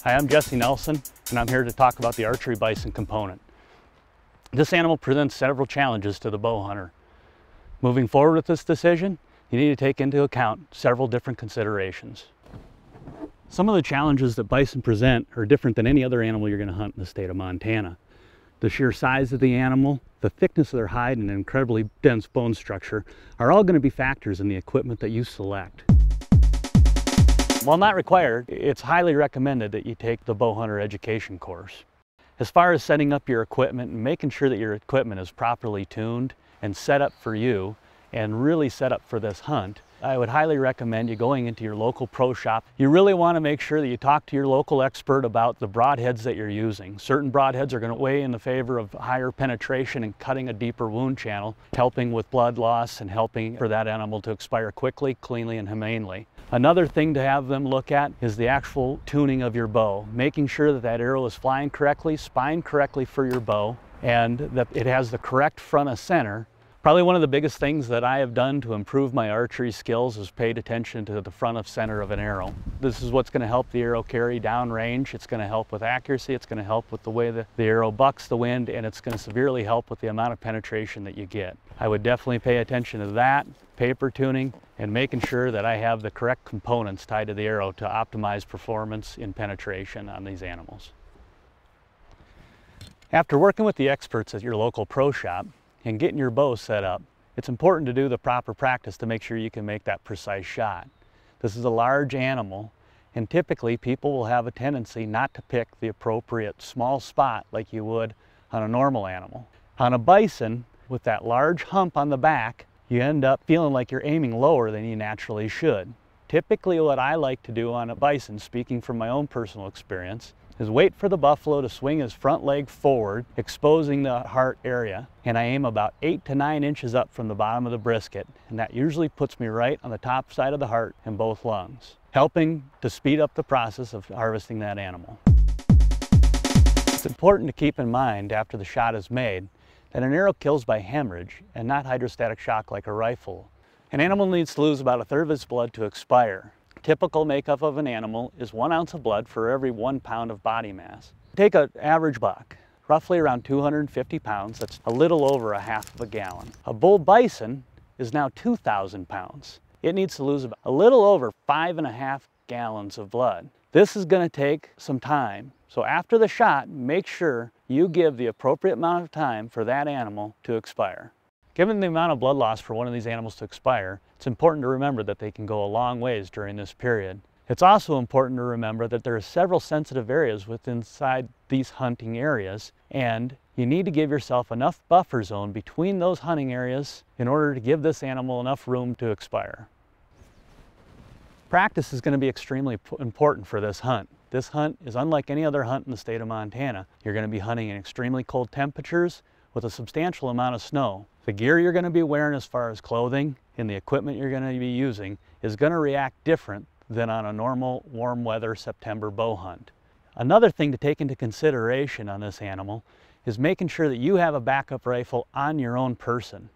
Hi, I'm Jesse Nelson, and I'm here to talk about the archery bison component. This animal presents several challenges to the bow hunter. Moving forward with this decision, you need to take into account several different considerations. Some of the challenges that bison present are different than any other animal you're going to hunt in the state of Montana. The sheer size of the animal, the thickness of their hide, and an incredibly dense bone structure are all going to be factors in the equipment that you select. While not required, it's highly recommended that you take the bow hunter education course. As far as setting up your equipment and making sure that your equipment is properly tuned and set up for you and really set up for this hunt, I would highly recommend you going into your local pro shop. You really want to make sure that you talk to your local expert about the broadheads that you're using. Certain broadheads are going to weigh in the favor of higher penetration and cutting a deeper wound channel, helping with blood loss and helping for that animal to expire quickly, cleanly, and humanely. Another thing to have them look at is the actual tuning of your bow, making sure that that arrow is flying correctly, spined correctly for your bow, and that it has the correct front of center. Probably one of the biggest things that I have done to improve my archery skills is paid attention to the front of center of an arrow. This is what's going to help the arrow carry down range. It's going to help with accuracy. It's going to help with the way the arrow bucks the wind, and it's going to severely help with the amount of penetration that you get. I would definitely pay attention to that, paper tuning, and making sure that I have the correct components tied to the arrow to optimize performance in penetration on these animals. After working with the experts at your local pro shop and getting your bow set up, it's important to do the proper practice to make sure you can make that precise shot. This is a large animal, and typically people will have a tendency not to pick the appropriate small spot like you would on a normal animal. On a bison, with that large hump on the back, you end up feeling like you're aiming lower than you naturally should. Typically what I like to do on a bison, speaking from my own personal experience, is wait for the buffalo to swing his front leg forward, exposing the heart area, and I aim about 8 to 9 inches up from the bottom of the brisket, and that usually puts me right on the top side of the heart and both lungs, helping to speed up the process of harvesting that animal. It's important to keep in mind after the shot is made that an arrow kills by hemorrhage and not hydrostatic shock like a rifle. An animal needs to lose about 1/3 of its blood to expire. Typical makeup of an animal is 1 ounce of blood for every 1 pound of body mass. Take an average buck, roughly around 250 pounds, that's a little over 1/2 gallon. A bull bison is now 2,000 pounds. It needs to lose a little over 5.5 gallons of blood. This is going to take some time. So after the shot, make sure you give the appropriate amount of time for that animal to expire. Given the amount of blood loss for one of these animals to expire, it's important to remember that they can go a long ways during this period. It's also important to remember that there are several sensitive areas inside these hunting areas, and you need to give yourself enough buffer zone between those hunting areas in order to give this animal enough room to expire. Practice is going to be extremely important for this hunt. This hunt is unlike any other hunt in the state of Montana. You're going to be hunting in extremely cold temperatures with a substantial amount of snow. The gear you're going to be wearing as far as clothing and the equipment you're going to be using is going to react different than on a normal warm weather September bow hunt. Another thing to take into consideration on this animal is making sure that you have a backup rifle on your own person.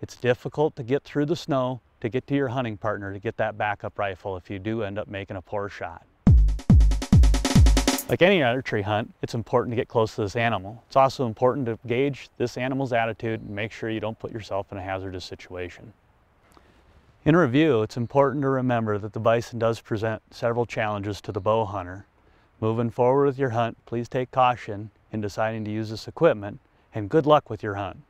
It's difficult to get through the snow to get to your hunting partner to get that backup rifle if you do end up making a poor shot. Like any archery hunt, it's important to get close to this animal. It's also important to gauge this animal's attitude and make sure you don't put yourself in a hazardous situation. In review, it's important to remember that the bison does present several challenges to the bow hunter. Moving forward with your hunt, please take caution in deciding to use this equipment, and good luck with your hunt.